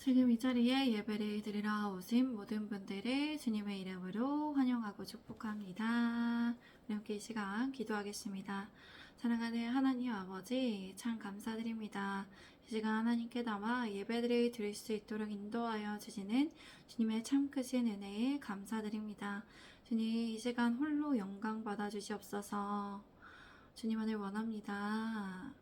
지금 이 자리에 예배를 드리러 오신 모든 분들을 주님의 이름으로 환영하고 축복합니다. 우리 함께 이 시간 기도하겠습니다. 사랑하는 하나님 아버지, 참 감사드립니다. 이 시간 하나님께 담아 예배를 드릴 수 있도록 인도하여 주시는 주님의 참 크신 은혜에 감사드립니다. 주님, 이 시간 홀로 영광 받아 주시옵소서. 주님만을 원합니다.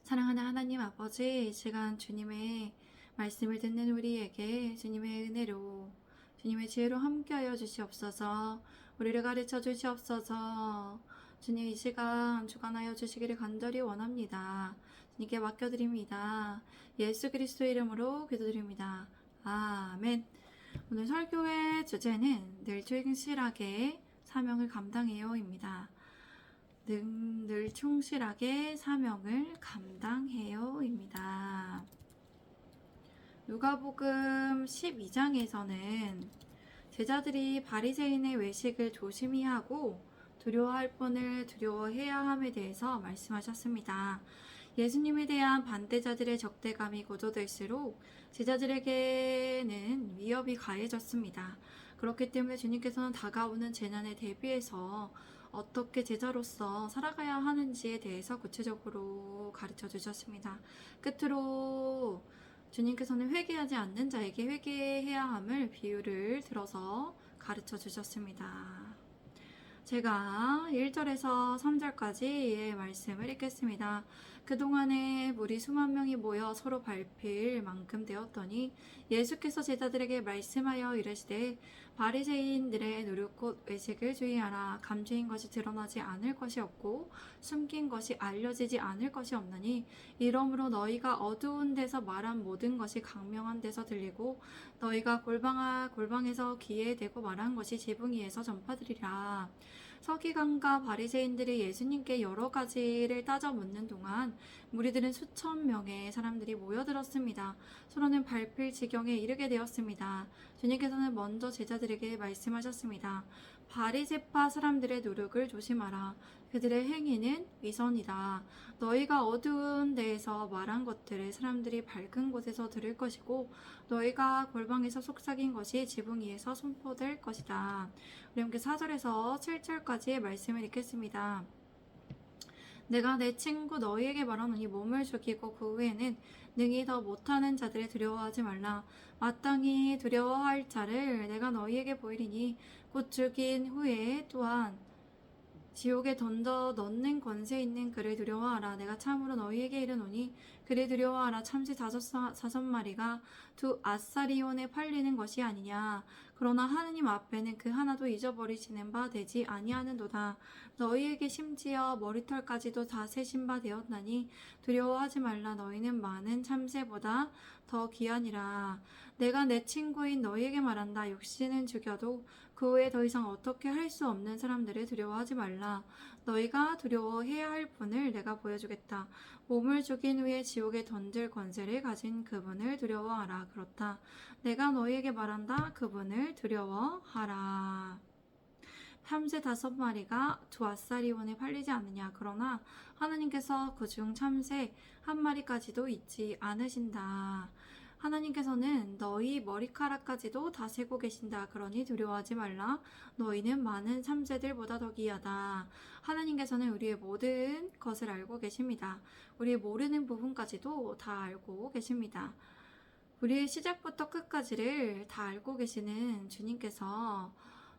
사랑하는 하나님 아버지, 이 시간 주님의 말씀을 듣는 우리에게 주님의 은혜로, 주님의 지혜로 함께하여 주시옵소서. 우리를 가르쳐 주시옵소서. 주님, 이 시간 주관하여 주시기를 간절히 원합니다. 주님께 맡겨드립니다. 예수 그리스도 이름으로 기도드립니다. 아멘. 오늘 설교의 주제는 늘 충실하게 사명을 감당해요입니다. 늘 충실하게 사명을 감당해요입니다. 누가복음 12장에서는 제자들이 바리새인의 외식을 조심히 하고 두려워할 분을 두려워해야 함에 대해서 말씀하셨습니다. 예수님에 대한 반대자들의 적대감이 고조될수록 제자들에게는 위협이 가해졌습니다. 그렇기 때문에 주님께서는 다가오는 재난에 대비해서 어떻게 제자로서 살아가야 하는지에 대해서 구체적으로 가르쳐 주셨습니다. 끝으로 주님께서는 회개하지 않는 자에게 회개해야 함을 비유를 들어서 가르쳐 주셨습니다. 제가 1절에서 3절까지의 말씀을 읽겠습니다. 그동안에 무리 수만 명이 모여 서로 밟힐 만큼 되었더니 예수께서 제자들에게 말씀하여 이르시되 바리새인들의 누룩 곧 외식을 주의하라. 감추인 것이 드러나지 않을 것이 없고 숨긴 것이 알려지지 않을 것이 없나니 이러므로 너희가 어두운 데서 말한 모든 것이 강명한 데서 들리고 너희가 골방에서 귀에 대고 말한 것이 지붕 위에서 전파되리라. 서기관과 바리새인들이 예수님께 여러 가지를 따져 묻는 동안 무리들은 수천 명의 사람들이 모여들었습니다. 서로는 밟힐 지경에 이르게 되었습니다. 주님께서는 먼저 제자들에게 말씀하셨습니다. 바리새파 사람들의 노력을 조심하라. 그들의 행위는 위선이다. 너희가 어두운 데에서 말한 것들을 사람들이 밝은 곳에서 들을 것이고 너희가 골방에서 속삭인 것이 지붕 위에서 선포될 것이다. 우리 함께 4절에서 7절까지의 말씀을 읽겠습니다. 내가 내 친구 너희에게 말하노니 몸을 죽이고 그 후에는 능히 더 못하는 자들을 두려워하지 말라. 마땅히 두려워할 자를 내가 너희에게 보이리니 곧 죽인 후에 또한 지옥에 던져 넣는 권세 있는 그를 두려워하라. 내가 참으로 너희에게 이르노니 그를 두려워하라. 참새 다섯 마리가 두 아사리온에 팔리는 것이 아니냐. 그러나 하느님 앞에는 그 하나도 잊어버리시는 바 되지 아니하는도다. 너희에게 심지어 머리털까지도 다 세신 바 되었나니 두려워하지 말라. 너희는 많은 참새보다 더 귀하니라. 내가 내 친구인 너희에게 말한다. 육신은 죽여도 그 후에 더 이상 어떻게 할 수 없는 사람들을 두려워하지 말라. 너희가 두려워해야 할 분을 내가 보여주겠다. 몸을 죽인 후에 지옥에 던질 권세를 가진 그분을 두려워하라. 그렇다. 내가 너희에게 말한다. 그분을 두려워하라. 참새 5마리가 두 아사리온에 팔리지 않느냐. 그러나 하나님께서 그중 참새 1마리까지도 잊지 않으신다. 하나님께서는 너희 머리카락까지도 다 세고 계신다. 그러니 두려워하지 말라. 너희는 많은 참새들보다 더 귀하다. 하나님께서는 우리의 모든 것을 알고 계십니다. 우리의 모르는 부분까지도 다 알고 계십니다. 우리의 시작부터 끝까지를 다 알고 계시는 주님께서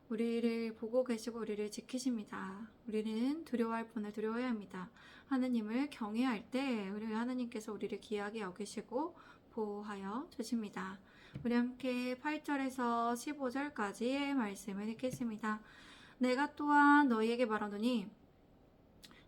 우리를 보고 계시고 우리를 지키십니다. 우리는 두려워할 분을 두려워해야 합니다. 하나님을 경외할 때 우리 하나님께서 우리를 귀하게 여기시고 보호하여 주십니다. 우리 함께 8절에서 15절까지의 말씀을 읽겠습니다. 내가 또한 너희에게 말하노니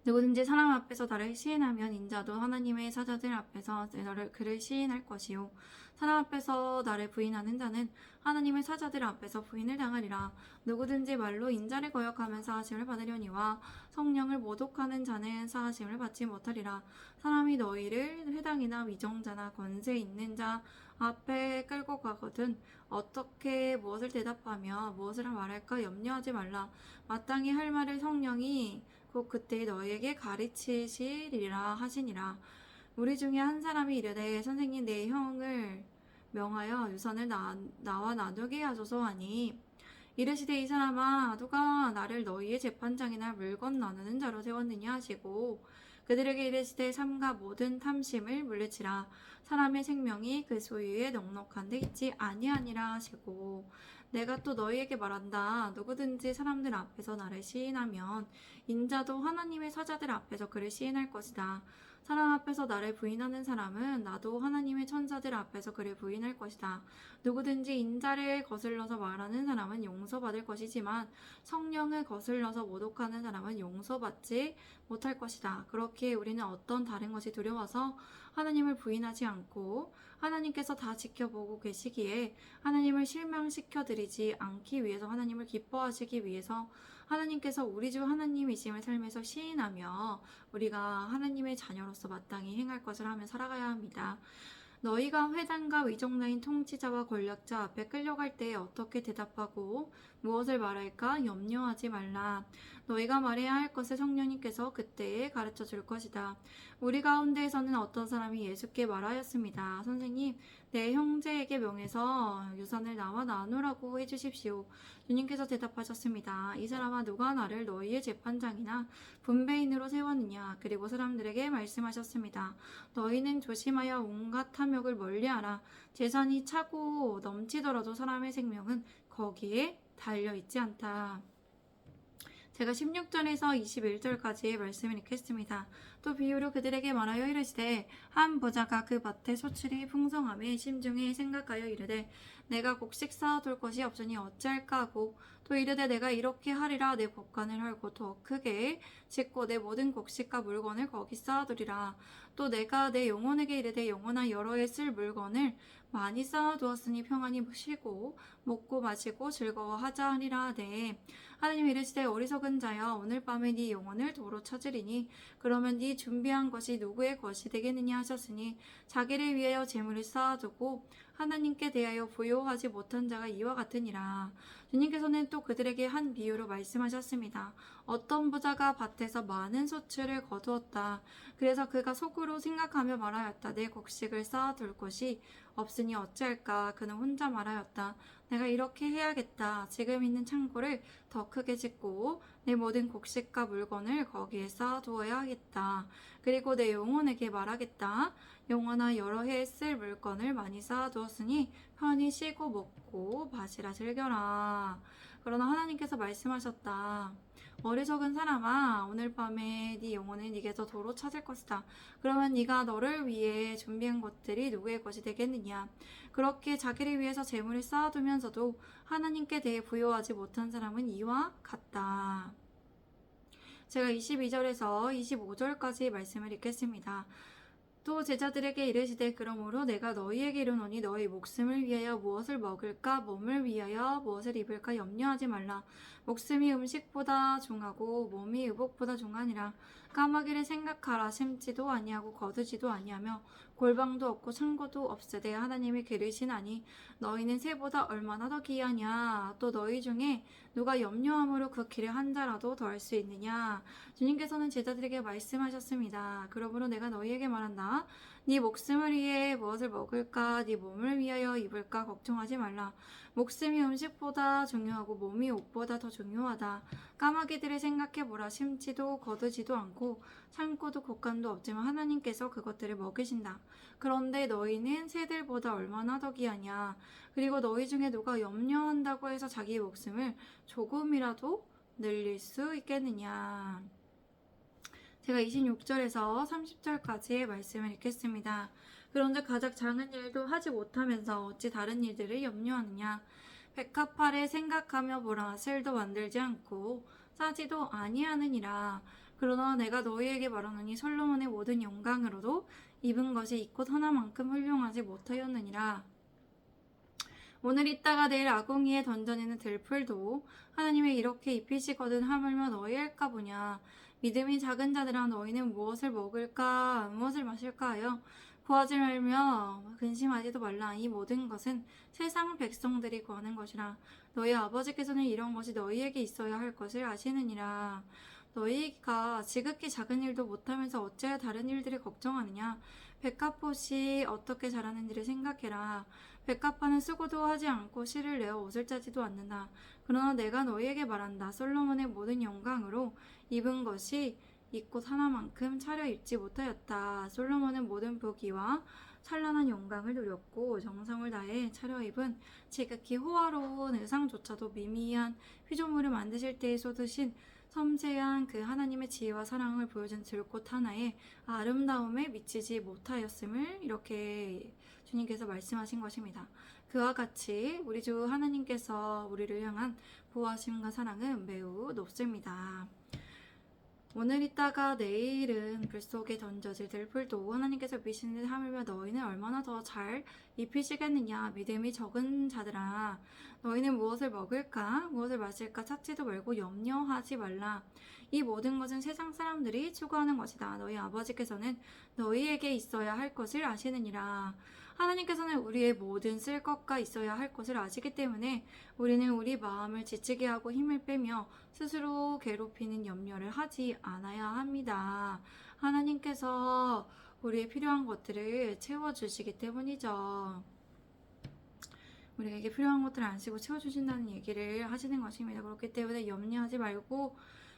누구든지 사람 앞에서 나를 시인하면 인자도 하나님의 사자들 앞에서 그를 시인할 것이요 사람 앞에서 나를 부인하는 자는 하나님의 사자들 앞에서 부인을 당하리라. 누구든지 말로 인자를 거역하면 사하심을 받으려니와 성령을 모독하는 자는 사하심을 받지 못하리라. 사람이 너희를 회당이나 위정자나 권세 있는 자 앞에 끌고 가거든 어떻게 무엇을 대답하며 무엇을 말할까 염려하지 말라. 마땅히 할 말을 성령이 곧 그때 너희에게 가르치시리라 하시니라. 우리 중에 한 사람이 이르되 선생님 내 형을 명하여 유산을 나와 나누게 하소서 하니 이르시되 이 사람아 누가 나를 너희의 재판장이나 물건 나누는 자로 세웠느냐 하시고 그들에게 이르시되 삼가 모든 탐심을 물리치라 사람의 생명이 그 소유에 넉넉한 데 있지 아니하니라 하시고 내가 또 너희에게 말한다 누구든지 사람들 앞에서 나를 시인하면 인자도 하나님의 사자들 앞에서 그를 시인할 것이다. 사람 앞에서 나를 부인하는 사람은 나도 하나님의 천사들 앞에서 그를 부인할 것이다. 누구든지 인자를 거슬러서 말하는 사람은 용서받을 것이지만 성령을 거슬러서 모독하는 사람은 용서받지 못할 것이다. 그렇게 우리는 어떤 다른 것이 두려워서 하나님을 부인하지 않고 하나님께서 다 지켜보고 계시기에 하나님을 실망시켜 드리지 않기 위해서 하나님을 기뻐하시기 위해서 하나님께서 우리 주 하나님이심을 삶에서 시인하며 우리가 하나님의 자녀로서 마땅히 행할 것을 하며 살아가야 합니다. 너희가 회당과 위정라인 통치자와 권력자 앞에 끌려갈 때에 어떻게 대답하고 무엇을 말할까 염려하지 말라. 너희가 말해야 할 것을 성령님께서 그때에 가르쳐 줄 것이다. 우리 가운데에서는 어떤 사람이 예수께 말하였습니다. 선생님, 내 형제에게 명해서 유산을 나와 나누라고 해주십시오. 주님께서 대답하셨습니다. 이 사람아 누가 나를 너희의 재판장이나 분배인으로 세웠느냐. 그리고 사람들에게 말씀하셨습니다. 너희는 조심하여 온갖 탐욕을 멀리하라. 재산이 차고 넘치더라도 사람의 생명은 거기에 달려있지 않다. 제가 16절에서 21절까지의 말씀을 읽겠습니다. 또 비유로 그들에게 말하여 이르시되 한 부자가 그 밭의 소출이 풍성함에 심중에 생각하여 이르되 내가 곡식 쌓아둘 것이 없으니 어찌할까 하고 또 이르되 내가 이렇게 하리라 내 곡간을 헐고 더 크게 짓고 내 모든 곡식과 물건을 거기 쌓아두리라. 또 내가 내 영혼에게 이르되 영혼아 여러 해 쓸 물건을 많이 쌓아두었으니 평안히 쉬고 먹고 마시고 즐거워하자 하리라 하되 하나님 이르시되 어리석은 자여 오늘 밤에 네 영혼을 도로 찾으리니 그러면 네 준비한 것이 누구의 것이 되겠느냐 하셨으니 자기를 위하여 재물을 쌓아두고 하나님께 대하여 부요하지 못한 자가 이와 같으니라. 주님께서는 또 그들에게 한 비유로 말씀하셨습니다. 어떤 부자가 밭에서 많은 소출을 거두었다. 그래서 그가 속으로 생각하며 말하였다. 내 곡식을 쌓아둘 곳이 없으니 어찌할까. 그는 혼자 말하였다. 내가 이렇게 해야겠다. 지금 있는 창고를 더 크게 짓고 내 모든 곡식과 물건을 거기에 쌓아두어야 하겠다. 그리고 내 영혼에게 말하겠다. 영혼아 여러 해 쓸 물건을 많이 쌓아두었으니 편히 쉬고 먹고 마시라 즐겨라. 그러나 하나님께서 말씀하셨다. 어리석은 사람아 오늘 밤에 네 영혼을 네게서 도로 찾을 것이다. 그러면 네가 너를 위해 준비한 것들이 누구의 것이 되겠느냐. 그렇게 자기를 위해서 재물을 쌓아두면서도 하나님께 대해 부요하지 못한 사람은 이와 같다. 제가 22절에서 25절까지 말씀을 읽겠습니다. 또 제자들에게 이르시되 그러므로 내가 너희에게 이르노니 너희 목숨을 위하여 무엇을 먹을까 몸을 위하여 무엇을 입을까 염려하지 말라. 목숨이 음식보다 중하고 몸이 의복보다 중하니라. 까마귀를 생각하라. 심지도 아니하고 거두지도 아니하며 골방도 없고 창고도 없으되 하나님이 기르시나니 너희는 새보다 얼마나 더 귀하냐. 또 너희 중에 누가 염려함으로 그 길을 한 자라도 더할 수 있느냐. 주님께서는 제자들에게 말씀하셨습니다. 그러므로 내가 너희에게 말한다. 네 목숨을 위해 무엇을 먹을까 네 몸을 위하여 입을까 걱정하지 말라. 목숨이 음식보다 중요하고 몸이 옷보다 더 중요하다. 까마귀들을 생각해보라. 심지도 거두지도 않고 창고도 곡간도 없지만 하나님께서 그것들을 먹이신다. 그런데 너희는 새들보다 얼마나 더 귀하냐. 그리고 너희 중에 누가 염려한다고 해서 자기 목숨을 조금이라도 늘릴 수 있겠느냐. 제가 26절에서 30절까지의 말씀을 읽겠습니다. 그런즉 가장 작은 일도 하지 못하면서 어찌 다른 일들을 염려하느냐. 백합화를 생각하며 보라. 실도 만들지 않고 싸지도 아니하느니라. 그러나 내가 너희에게 말하노니 솔로몬의 모든 영광으로도 입은 것이 이꽃 하나만큼 훌륭하지 못하였느니라. 오늘 있다가 내일 아궁이에 던져내는 들풀도 하나님의 이렇게 입히시거든 하물며 너희 할까 보냐. 믿음이 작은 자들아 너희는 무엇을 먹을까 무엇을 마실까 하여 구하지 말며 근심하지도 말라. 이 모든 것은 세상 백성들이 구하는 것이라. 너희 아버지께서는 이런 것이 너희에게 있어야 할 것을 아시느니라. 너희가 지극히 작은 일도 못하면서 어찌하여 다른 일들을 걱정하느냐? 백합꽃이 어떻게 자라는지를 생각해라. 백합화는 쓰고도 하지 않고 실을 내어 옷을 짜지도 않는다. 그러나 내가 너희에게 말한다. 솔로몬의 모든 영광으로 입은 것이 이 꽃 하나만큼 차려 입지 못하였다. 솔로몬은 모든 부귀와 찬란한 영광을 누렸고 정성을 다해 차려입은 지극히 호화로운 의상조차도 미미한 피조물을 만드실 때에 쏟으신 섬세한 그 하나님의 지혜와 사랑을 보여준 들꽃 하나의 아름다움에 미치지 못하였음을 이렇게 주님께서 말씀하신 것입니다. 그와 같이 우리 주 하나님께서 우리를 향한 보호하심과 사랑은 매우 높습니다. 오늘 있다가 내일은 불 속에 던져질 들풀도 하나님께서 미시는 듯 하물며 너희는 얼마나 더 잘 입히시겠느냐. 믿음이 적은 자들아, 너희는 무엇을 먹을까 무엇을 마실까 찾지도 말고 염려하지 말라. 이 모든 것은 세상 사람들이 추구하는 것이다. 너희 아버지께서는 너희에게 있어야 할 것을 아시느니라. 하나님께서는 우리의 모든 쓸 것과 있어야 할 것을 아시기 때문에 우리는 우리 마음을 지치게 하고 힘을 빼며 스스로 괴롭히는 염려를 하지 않아야 합니다. 하나님께서 우리의 필요한 것들을 채워주시기 때문이죠. 우리에게 필요한 것들을 안 쓰고 채워주신다는 얘기를 하시는 것입니다. 그렇기 때문에 염려하지 말고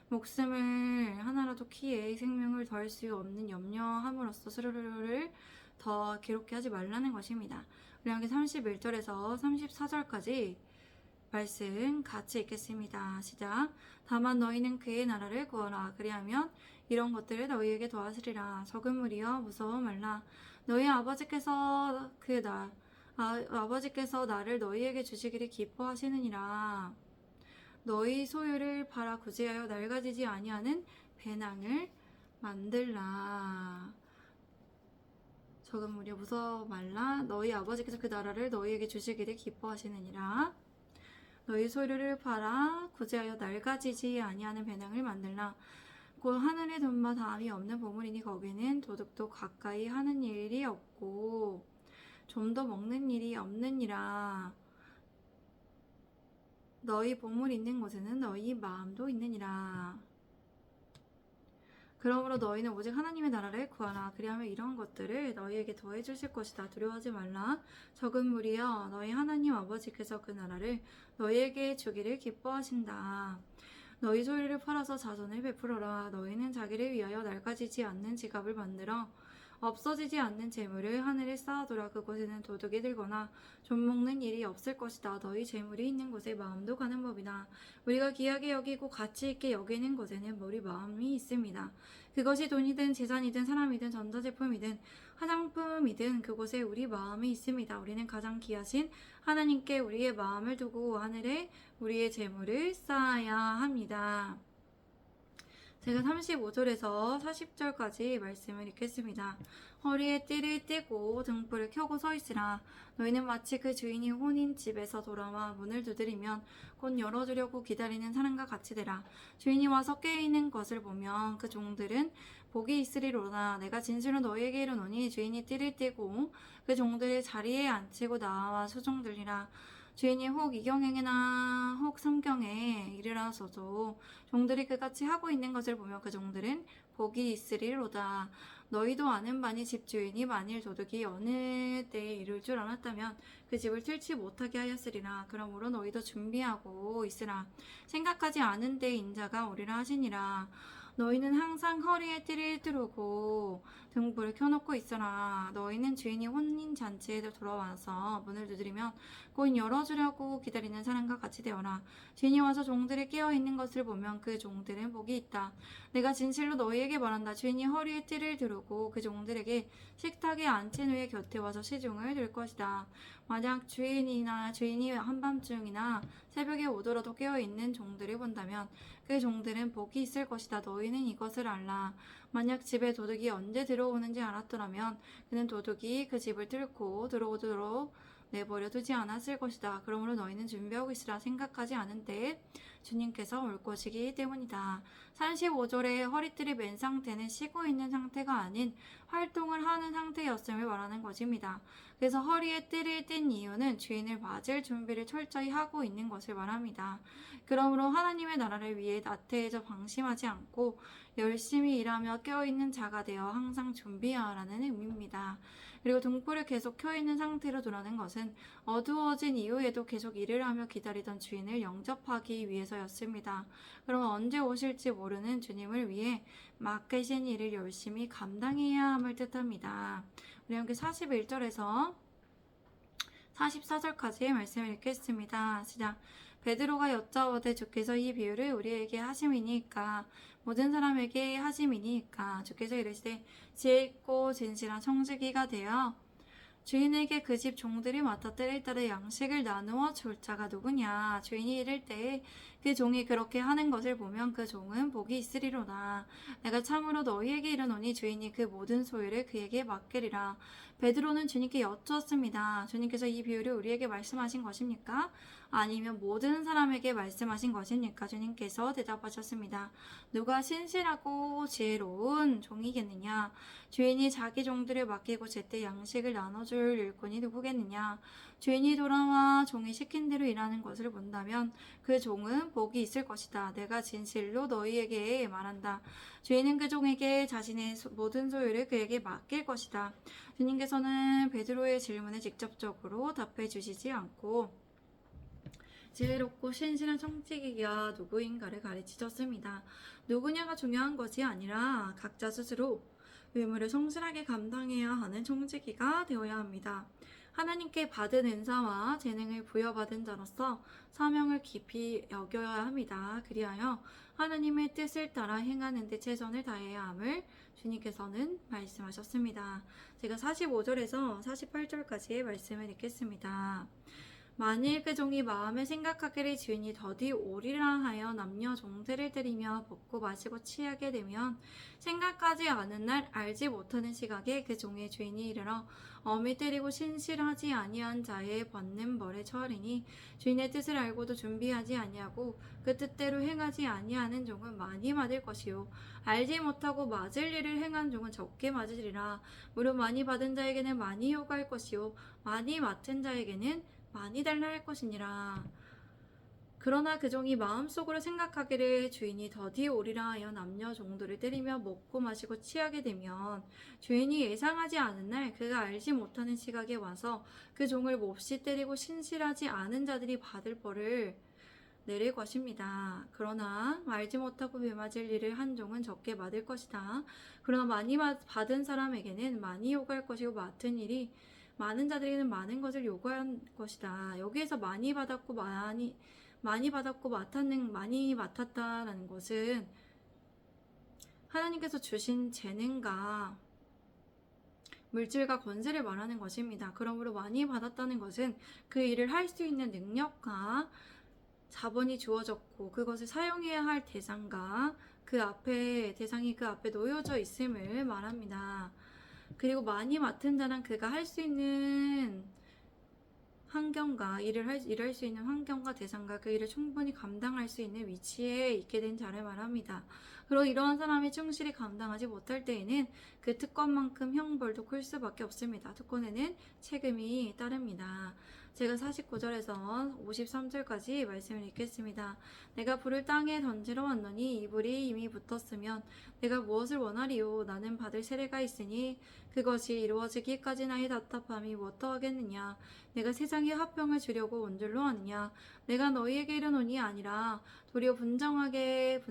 목숨을 하나라도 키에 생명을 더할 수 없는 염려함으로써 스스로를 더 괴롭게 하지 말라는 것입니다. 우리 함께 31절에서 34절까지 말씀 같이 읽겠습니다. 시작. 다만 너희는 그의 나라를 구하라. 그리하면 이런 것들을 너희에게 더하시리라. 적은 무리여 무서워 말라. 너희 아버지께서 아버지께서 나를 너희에게 주시기를 기뻐하시느니라. 너희 소유를 팔아 구제하여 낡아지지 아니하는 배낭을 만들라. 적은 무리여 무서워 말라. 너희 아버지께서 그 나라를 너희에게 주시기를 기뻐하시느니라. 너희 소유를 팔아 구제하여 낡아지지 아니하는 배낭을 만들라. 곧 하늘의 돈과 다함이 없는 보물이니 거기는 도둑도 가까이 하는 일이 없고 좀도 먹는 일이 없느니라. 너희 보물 있는 곳에는 너희 마음도 있느니라. 그러므로 너희는 오직 하나님의 나라를 구하라. 그리하면 이런 것들을 너희에게 더해 주실 것이다. 두려워하지 말라. 적은 무리여 너희 하나님 아버지께서 그 나라를 너희에게 주기를 기뻐하신다. 너희 소유를 팔아서 자선을 베풀어라. 너희는 자기를 위하여 낡아지지 않는 지갑을 만들어 없어지지 않는 재물을 하늘에 쌓아두라. 그곳에는 도둑이 들거나 좀먹는 일이 없을 것이다. 너희 재물이 있는 곳에 마음도 가는 법이다. 우리가 귀하게 여기고 가치 있게 여기는 곳에는 우리 마음이 있습니다. 그것이 돈이든 재산이든 사람이든 전자제품이든 화장품이든 그곳에 우리 마음이 있습니다. 우리는 가장 귀하신 하나님께 우리의 마음을 두고 하늘에 우리의 재물을 쌓아야 합니다. 제가 35절에서 40절까지 말씀을 읽겠습니다. 허리에 띠를 띠고 등불을 켜고 서 있으라. 너희는 마치 그 주인이 혼인 집에서 돌아와 문을 두드리면 곧 열어주려고 기다리는 사람과 같이 되라. 주인이 와서 깨어있는 것을 보면 그 종들은 복이 있으리로다. 내가 진실로 너희에게 이르노니 주인이 띠를 띠고 그 종들을 자리에 앉히고 나와 수종들이라. 주인이 혹 이경행이나 혹 삼경에 이르러서도 종들이 그같이 하고 있는 것을 보며 그 종들은 복이 있으리로다. 너희도 아는 바니 집주인이 만일 도둑이 어느 때에 이를 줄 알았다면 그 집을 뚫지 못하게 하였으리라. 그러므로 너희도 준비하고 있으라. 생각하지 않은 때에 인자가 오리라 하시니라. 너희는 항상 허리에 띠를 두르고 등불을 켜놓고 있어라. 너희는 주인이 혼인잔치에 돌아와서 문을 두드리면 곧 열어주려고 기다리는 사람과 같이 되어라. 주인이 와서 종들이 깨어있는 것을 보면 그 종들은 복이 있다. 내가 진실로 너희에게 말한다. 주인이 허리에 띠를 두르고 그 종들에게 식탁에 앉힌 후에 곁에 와서 시중을 들 것이다. 만약 주인이 한밤중이나 새벽에 오더라도 깨어있는 종들을 본다면 그 종들은 복이 있을 것이다. 너희는 이것을 알라. 만약 집에 도둑이 언제 들어오는지 알았더라면 그는 도둑이 그 집을 뚫고 들어오도록 내버려 두지 않았을 것이다. 그러므로 너희는 준비하고 있으라. 생각하지 않은 때에 주님께서 올 것이기 때문이다. 35절에 허리띠를 맨 상태는 쉬고 있는 상태가 아닌 활동을 하는 상태였음을 말하는 것입니다. 그래서 허리에 띠를 띈 이유는 주인을 맞을 준비를 철저히 하고 있는 것을 말합니다. 그러므로 하나님의 나라를 위해 나태해져 방심하지 않고 열심히 일하며 깨어있는 자가 되어 항상 준비하라는 의미입니다. 그리고 등불을 계속 켜있는 상태로 두라는 것은 어두워진 이후에도 계속 일을 하며 기다리던 주인을 영접하기 위해서였습니다. 그러면 언제 오실지 모르는 주님을 위해 맡기신 일을 열심히 감당해야 함을 뜻합니다. 우리 함께 41절에서 44절까지의 말씀을 읽겠습니다. 시작. 베드로가 여짜오되 주께서 이 비유를 우리에게 하심이니까 모든 사람에게 하심이니까 주께서 이르시되 지혜 있고 진실한 청지기가 되어 주인에게 그 집 종들이 맡아 때를 따라 양식을 나누어 줄 자가 누구냐. 주인이 이를 때에 그 종이 그렇게 하는 것을 보면 그 종은 복이 있으리로다. 내가 참으로 너희에게 이르노니 주인이 그 모든 소유를 그에게 맡기리라. 베드로는 주님께 여쭈었습니다. 주님께서 이 비유를 우리에게 말씀하신 것입니까? 아니면 모든 사람에게 말씀하신 것입니까? 주님께서 대답하셨습니다. 누가 신실하고 지혜로운 종이겠느냐? 주인이 자기 종들을 맡기고 제때 양식을 나눠줄 일꾼이 누구겠느냐? 주인이 돌아와 종이 시킨 대로 일하는 것을 본다면 그 종은 복이 있을 것이다. 내가 진실로 너희에게 말한다. 주인은 그 종에게 자신의 모든 소유를 그에게 맡길 것이다. 주님께서는 베드로의 질문에 직접적으로 답해 주시지 않고 지혜롭고 신실한 청지기가 누구인가를 가르치셨습니다. 누구냐가 중요한 것이 아니라 각자 스스로 의무를 성실하게 감당해야 하는 청지기가 되어야 합니다. 하나님께 받은 은사와 재능을 부여받은 자로서 사명을 깊이 여겨야 합니다. 그리하여 하나님의 뜻을 따라 행하는 데 최선을 다해야 함을 주님께서는 말씀하셨습니다. 제가 45절에서 48절까지의 말씀을 읽겠습니다. 만일 그 종이 마음에 생각하기를 주인이 더디 오리라 하여 남녀 종들을 들이며 먹고 마시고 취하게 되면 생각하지 않은 날 알지 못하는 시각에 그 종의 주인이 이르러 엄히 때리고 신실하지 아니한 자의 받는 벌에 처하리니 주인의 뜻을 알고도 준비하지 아니하고 그 뜻대로 행하지 아니하는 종은 많이 맞을 것이요 알지 못하고 맞을 일을 행한 종은 적게 맞으리라. 무릇 많이 받은 자에게는 많이 요구할 것이요 많이 맡은 자에게는 많이 달라 할 것이니라. 그러나 그 종이 마음속으로 생각하기를 주인이 더디 오리라 하여 남녀 종들을 때리며 먹고 마시고 취하게 되면 주인이 예상하지 않은 날 그가 알지 못하는 시각에 와서 그 종을 몹시 때리고 신실하지 않은 자들이 받을 벌을 내릴 것입니다. 그러나 알지 못하고 배맞을 일을 한 종은 적게 받을 것이다. 그러나 많이 받은 사람에게는 많이 요구할 것이고 맡은 일이 많은 자들에게는 많은 것을 요구한 것이다. 여기에서 많이 받았고 많이 맡았다라는 것은 하나님께서 주신 재능과 물질과 권세를 말하는 것입니다. 그러므로 많이 받았다는 것은 그 일을 할 수 있는 능력과 자본이 주어졌고 그것을 사용해야 할 대상과 대상이 그 앞에 놓여져 있음을 말합니다. 그리고 많이 맡은 자는 그가 할 수 있는 환경과 일할 수 있는 환경과 대상과 그 일을 충분히 감당할 수 있는 위치에 있게 된 자를 말합니다. 그리고 이러한 사람이 충실히 감당하지 못할 때에는 그 특권만큼 형벌도 클 수밖에 없습니다. 특권에는 책임이 따릅니다. 제가 49절에서 53절까지 말씀을 읽겠습니다. 내가 불을 땅에 던지러 왔노니 이 불이 이미 붙었으면 내가 무엇을 원하리요? 나는 받을 세례가 있으니 그것이 이루어지기까지 나의 답답함이 무엇하겠느냐? 내가 세상에 화평을 주려고 온 줄로 아느냐? 내가 너희에게 이르노니 아니라 도리어 분쟁하게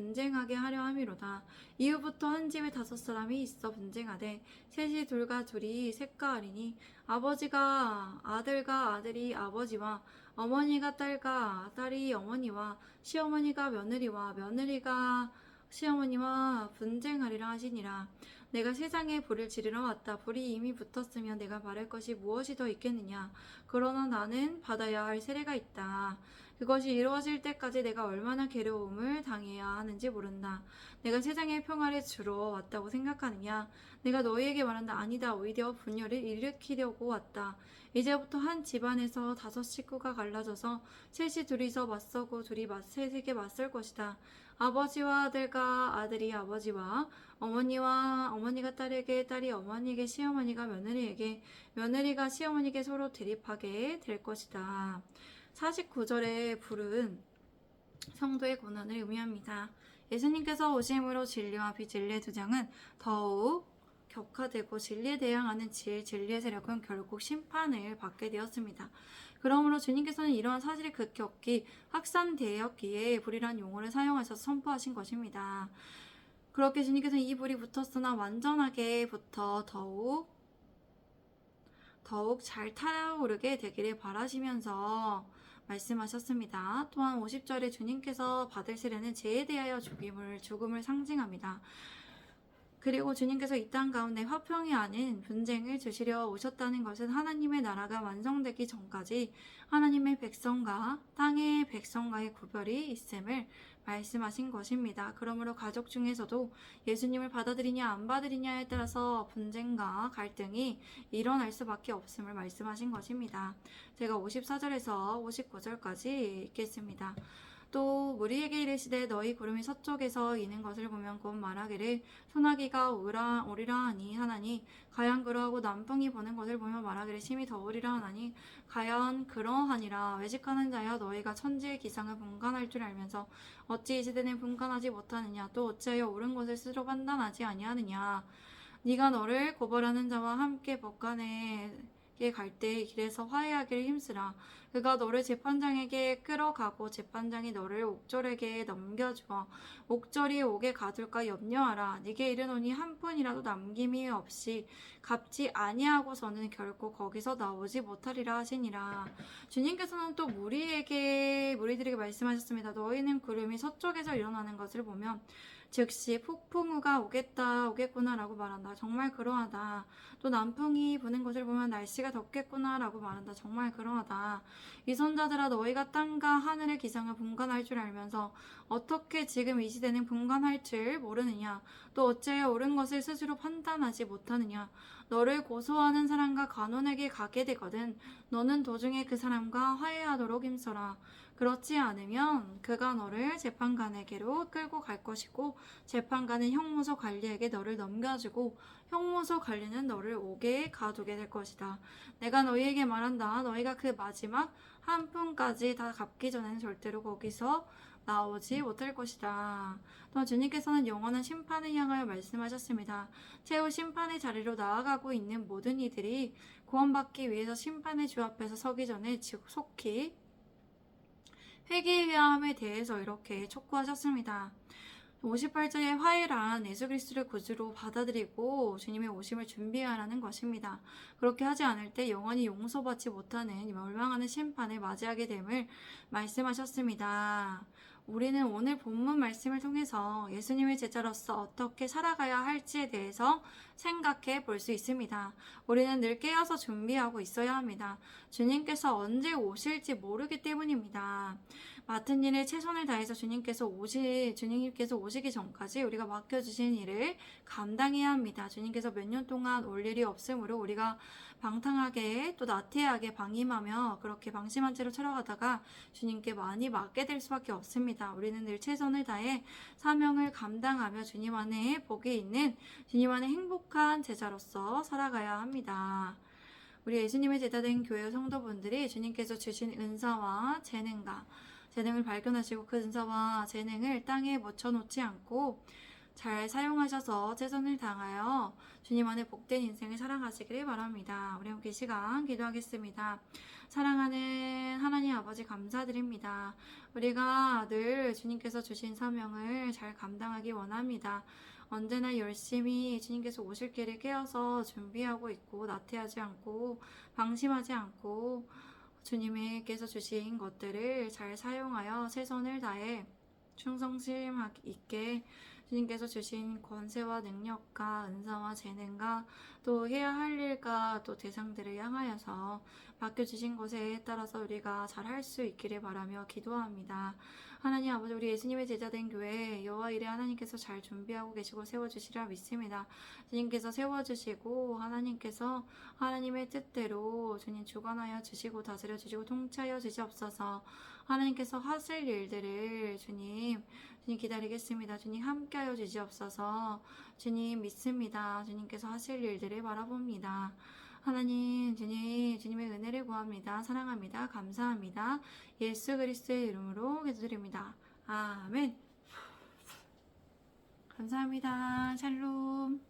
하려 함이로다. 이후부터 한 집에 5사람이 있어 분쟁하되 셋이 둘과 둘이 셋과 아리니 아버지가 아들과 아들이 아버지와 어머니가 딸과 딸이 어머니와 시어머니가 며느리와 며느리가 시어머니와 분쟁하리라 하시니라. 내가 세상에 불을 지르러 왔다. 불이 이미 붙었으면 내가 바랄 것이 무엇이 더 있겠느냐. 그러나 나는 받아야 할 세례가 있다. 그것이 이루어질 때까지 내가 얼마나 괴로움을 당해야 하는지 모른다. 내가 세상의 평화를 주러 왔다고 생각하느냐. 내가 너희에게 말한다. 아니다. 오히려 분열을 일으키려고 왔다. 이제부터 한 집안에서 5 식구가 갈라져서 셋이 둘이서 맞서고 둘이 셋에게 맞설 것이다. 아버지와 아들과 아들이 아버지와 어머니가 딸에게, 딸이 어머니에게, 시어머니가 며느리에게, 며느리가 시어머니에게 서로 대립하게 될 것이다. 49절의 불은 성도의 고난을 의미합니다. 예수님께서 오심으로 진리와 비진리의 두 장은 더욱 격화되고 진리에 대항하는 진리의 세력은 결국 심판을 받게 되었습니다. 그러므로 주님께서는 이러한 사실이 급격히 확산되었기에 불이란 용어를 사용하셔서 선포하신 것입니다. 그렇게 주님께서는 이 불이 붙었으나 완전하게 붙어 더욱 잘 타오르게 되기를 바라시면서 말씀하셨습니다. 또한 50절에 주님께서 받으시려는 죄에 대하여 죽음을 상징합니다. 그리고 주님께서 이 땅 가운데 화평이 아닌 분쟁을 주시려 오셨다는 것은 하나님의 나라가 완성되기 전까지 하나님의 백성과 땅의 백성과의 구별이 있음을 말씀하신 것입니다. 그러므로 가족 중에서도 예수님을 받아들이냐 안 받아들이냐에 따라서 분쟁과 갈등이 일어날 수밖에 없음을 말씀하신 것입니다. 제가 54절에서 59절까지 읽겠습니다. 또 무리에게 이르시되 너희 구름이 서쪽에서 이는 것을 보면 곧 말하기를 소나기가 오리라 하니 하나니 가연 그러하고 남풍이 부는 것을 보면 말하기를 심히 더우리라 하나니 가연 그러하니라. 외식하는 자여 너희가 천지의 기상을 분간할 줄 알면서 어찌 이 시대는 분간하지 못하느냐. 또 어찌하여 옳은 것을 스스로 판단하지 아니하느냐. 네가 너를 고발하는 자와 함께 법관에 갈 때 길에서 화해하기를 힘쓰라. 그가 너를 재판장에게 끌어가고 재판장이 너를 옥졸에게 넘겨주어 옥졸이 옥에 가둘까 염려하라. 네게 이르노니 한 푼이라도 남김이 없이 갚지 아니하고서는 결코 거기서 나오지 못하리라 하시니라. 주님께서는 또 무리들에게 말씀하셨습니다. 너희는 구름이 서쪽에서 일어나는 것을 보면 즉시 폭풍우가 오겠구나라고 말한다. 정말 그러하다. 또 남풍이 부는 것을 보면 날씨가 덥겠구나라고 말한다. 정말 그러하다. 이 선자들아 너희가 땅과 하늘의 기상을 분간할 줄 알면서 어떻게 지금 이 시대는 분간할 줄 모르느냐. 또 어찌하여 옳은 것을 스스로 판단하지 못하느냐. 너를 고소하는 사람과 간원에게 가게 되거든 너는 도중에 그 사람과 화해하도록 힘써라. 그렇지 않으면 그가 너를 재판관에게로 끌고 갈 것이고 재판관은 형무소 관리에게 너를 넘겨주고 형무소 관리는 너를 옥에 가두게 될 것이다. 내가 너희에게 말한다. 너희가 그 마지막 한 푼까지 다 갚기 전에는 절대로 거기서 나오지 못할 것이다. 또 주님께서는 영원한 심판을 향하여 말씀하셨습니다. 최후 심판의 자리로 나아가고 있는 모든 이들이 구원받기 위해서 심판의 주 앞에서 서기 전에 속히 회개해야 함에 대해서 이렇게 촉구하셨습니다. 58절의 화해란 예수 그리스도를 구주로 받아들이고 주님의 오심을 준비하라는 것입니다. 그렇게 하지 않을 때 영원히 용서받지 못하는 멸망하는 심판을 맞이하게 됨을 말씀하셨습니다. 우리는 오늘 본문 말씀을 통해서 예수님의 제자로서 어떻게 살아가야 할지에 대해서 생각해 볼 수 있습니다. 우리는 늘 깨어서 준비하고 있어야 합니다. 주님께서 언제 오실지 모르기 때문입니다. 맡은 일에 최선을 다해서 주님께서 오시기 전까지 우리가 맡겨주신 일을 감당해야 합니다. 주님께서 몇 년 동안 올 일이 없으므로 우리가 방탕하게 또 나태하게 방임하며 그렇게 방심한 채로 살아가다가 주님께 많이 맡게 될 수밖에 없습니다. 우리는 늘 최선을 다해 사명을 감당하며 주님 안에 복이 있는 주님 안에 행복한 제자로서 살아가야 합니다. 우리 예수님의 제자된 교회 성도분들이 주님께서 주신 은사와 재능을 발견하시고 그 은사와 재능을 땅에 묻혀놓지 않고 잘 사용하셔서 최선을 다하여 주님 안에 복된 인생을 살아가시기를 바랍니다. 우리 함께 시간 기도하겠습니다. 사랑하는 하나님 아버지 감사드립니다. 우리가 늘 주님께서 주신 사명을 잘 감당하기 원합니다. 언제나 열심히 주님께서 오실 길을 깨어서 준비하고 있고 나태하지 않고 방심하지 않고 주님께서 주신 것들을 잘 사용하여 최선을 다해 충성심 있게 주님께서 주신 권세와 능력과 은사와 재능과 또 해야 할 일과 또 대상들을 향하여서 맡겨주신 것에 따라서 우리가 잘 할 수 있기를 바라며 기도합니다. 하나님 아버지, 우리 예수님의 제자된 교회 여호와 이레 하나님께서 잘 준비하고 계시고 세워주시리라 믿습니다. 주님께서 세워주시고 하나님께서 하나님의 뜻대로 주님 주관하여 주시고 다스려 주시고 통치하여 주시옵소서. 하나님께서 하실 일들을 주님 기다리겠습니다. 주님 함께하여 주시옵소서. 주님 믿습니다. 주님께서 하실 일들을 바라봅니다. 하나님, 주님의 은혜를 구합니다. 사랑합니다. 감사합니다. 예수 그리스도의 이름으로 기도드립니다. 아멘. 감사합니다. 샬롬.